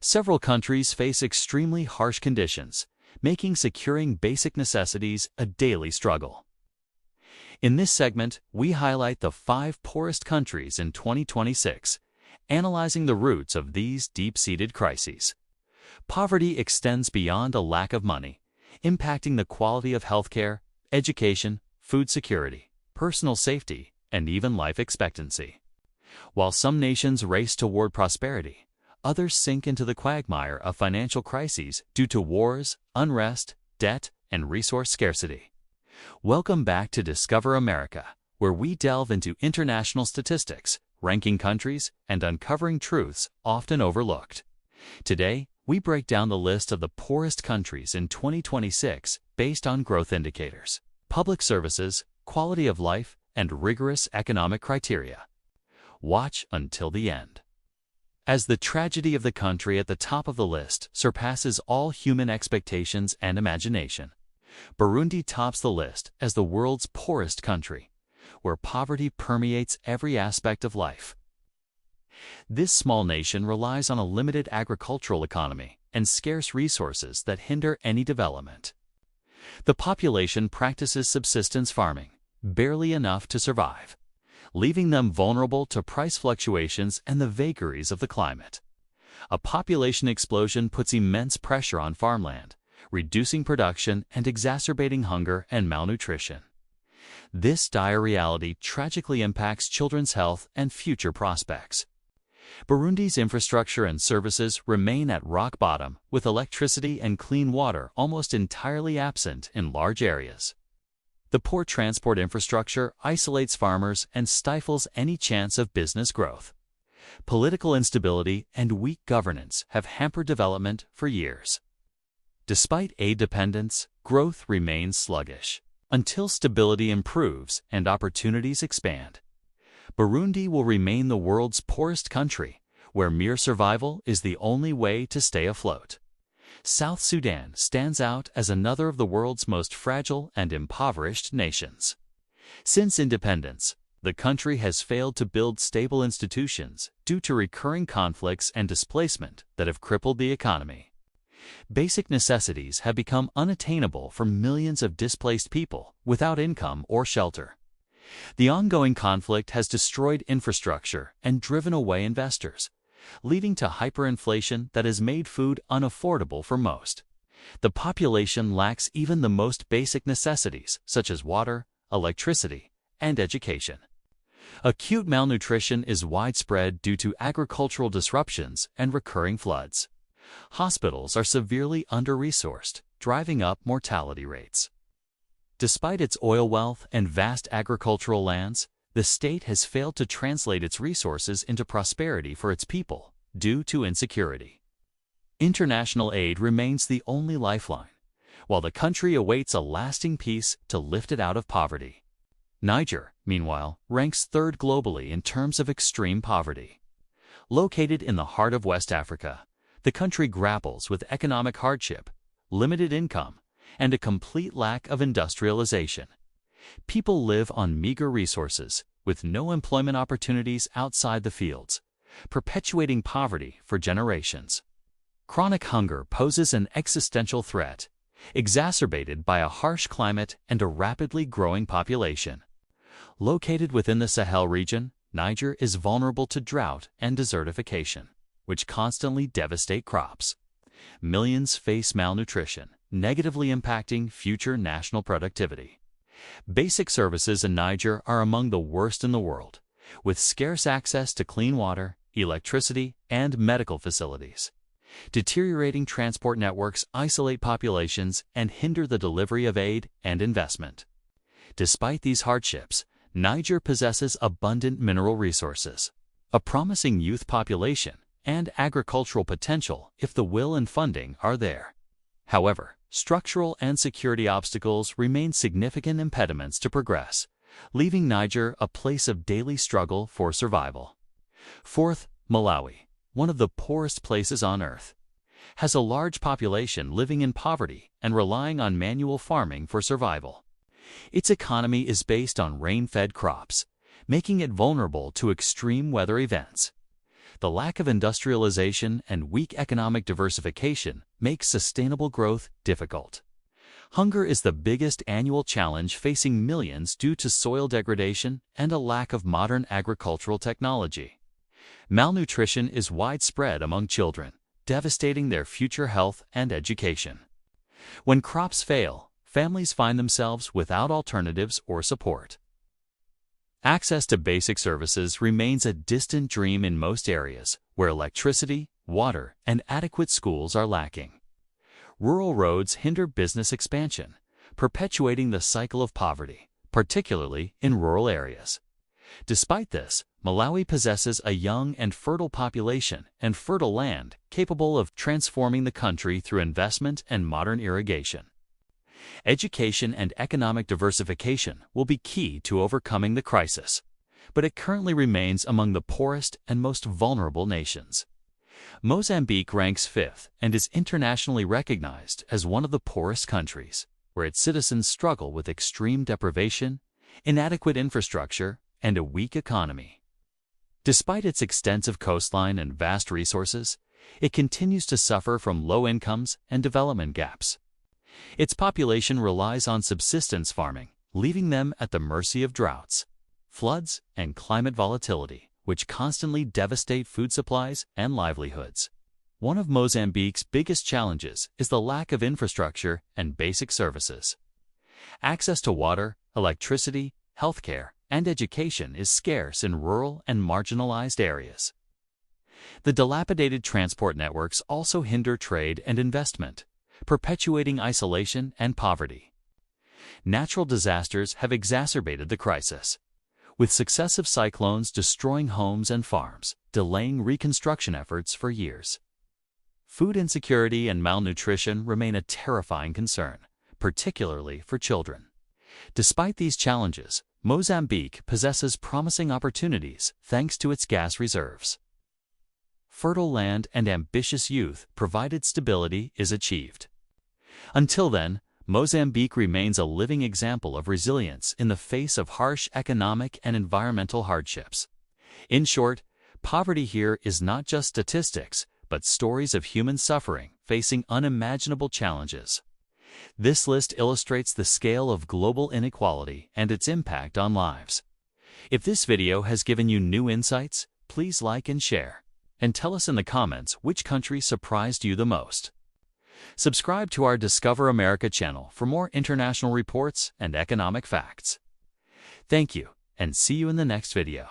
Several countries face extremely harsh conditions, making securing basic necessities a daily struggle. In this segment, we highlight the 5 poorest countries in 2026, analyzing the roots of these deep-seated crises. Poverty extends beyond a lack of money, impacting the quality of healthcare, education, food security, personal safety, and even life expectancy. While some nations race toward prosperity, others sink into the quagmire of financial crises due to wars, unrest, debt, and resource scarcity. Welcome back to Discover America, where we delve into international statistics, ranking countries, and uncovering truths often overlooked. Today, we break down the list of the poorest countries in 2026 based on growth indicators, public services, quality of life, and rigorous economic criteria. Watch until the end. As the tragedy of the country at the top of the list surpasses all human expectations and imagination, Burundi tops the list as the world's poorest country, where poverty permeates every aspect of life. This small nation relies on a limited agricultural economy and scarce resources that hinder any development. The population practices subsistence farming, barely enough to survive, leaving them vulnerable to price fluctuations and the vagaries of the climate. A population explosion puts immense pressure on farmland, reducing production and exacerbating hunger and malnutrition. This dire reality tragically impacts children's health and future prospects. Burundi's infrastructure and services remain at rock bottom, with electricity and clean water almost entirely absent in large areas. The poor transport infrastructure isolates farmers and stifles any chance of business growth. Political instability and weak governance have hampered development for years. Despite aid dependence, growth remains sluggish until stability improves and opportunities expand. Burundi will remain the world's poorest country, where mere survival is the only way to stay afloat. South Sudan stands out as another of the world's most fragile and impoverished nations. Since independence, the country has failed to build stable institutions due to recurring conflicts and displacement that have crippled the economy. Basic necessities have become unattainable for millions of displaced people without income or shelter. The ongoing conflict has destroyed infrastructure and driven away investors, leading to hyperinflation that has made food unaffordable for most. The population lacks even the most basic necessities such as water, electricity, and education. Acute malnutrition is widespread due to agricultural disruptions and recurring floods. Hospitals are severely under-resourced, driving up mortality rates. Despite its oil wealth and vast agricultural lands, the state has failed to translate its resources into prosperity for its people due to insecurity. International aid remains the only lifeline, while the country awaits a lasting peace to lift it out of poverty. Niger, meanwhile, ranks third globally in terms of extreme poverty. Located in the heart of West Africa, the country grapples with economic hardship, limited income, and a complete lack of industrialization. People live on meager resources, with no employment opportunities outside the fields, perpetuating poverty for generations. Chronic hunger poses an existential threat, exacerbated by a harsh climate and a rapidly growing population. Located within the Sahel region, Niger is vulnerable to drought and desertification, which constantly devastate crops. Millions face malnutrition, negatively impacting future national productivity. Basic services in Niger are among the worst in the world, with scarce access to clean water, electricity, and medical facilities. Deteriorating transport networks isolate populations and hinder the delivery of aid and investment. Despite these hardships, Niger possesses abundant mineral resources, a promising youth population, and agricultural potential if the will and funding are there. However, structural and security obstacles remain significant impediments to progress, leaving Niger a place of daily struggle for survival. Fourth, Malawi, one of the poorest places on Earth, has a large population living in poverty and relying on manual farming for survival. Its economy is based on rain-fed crops, making it vulnerable to extreme weather events. The lack of industrialization and weak economic diversification makes sustainable growth difficult. Hunger is the biggest annual challenge facing millions due to soil degradation and a lack of modern agricultural technology. Malnutrition is widespread among children, devastating their future health and education. When crops fail, families find themselves without alternatives or support. Access to basic services remains a distant dream in most areas, where electricity, water, and adequate schools are lacking. Rural roads hinder business expansion, perpetuating the cycle of poverty, particularly in rural areas. Despite this, Malawi possesses a young and fertile population and fertile land capable of transforming the country through investment and modern irrigation. Education and economic diversification will be key to overcoming the crisis, but it currently remains among the poorest and most vulnerable nations. Mozambique ranks 5th and is internationally recognized as one of the poorest countries, where its citizens struggle with extreme deprivation, inadequate infrastructure, and a weak economy. Despite its extensive coastline and vast resources, it continues to suffer from low incomes and development gaps. Its population relies on subsistence farming, leaving them at the mercy of droughts, floods, and climate volatility, which constantly devastate food supplies and livelihoods. One of Mozambique's biggest challenges is the lack of infrastructure and basic services. Access to water, electricity, healthcare, and education is scarce in rural and marginalized areas. The dilapidated transport networks also hinder trade and investment, perpetuating isolation and poverty. Natural disasters have exacerbated the crisis, with successive cyclones destroying homes and farms, delaying reconstruction efforts for years. Food insecurity and malnutrition remain a terrifying concern, particularly for children. Despite these challenges, Mozambique possesses promising opportunities thanks to its gas reserves. Fertile land and ambitious youth provided stability is achieved. Until then, Mozambique remains a living example of resilience in the face of harsh economic and environmental hardships. In short, poverty here is not just statistics, but stories of human suffering facing unimaginable challenges. This list illustrates the scale of global inequality and its impact on lives. If this video has given you new insights, please like and share, and tell us in the comments which country surprised you the most. Subscribe to our Discover America channel for more international reports and economic facts. Thank you, and see you in the next video.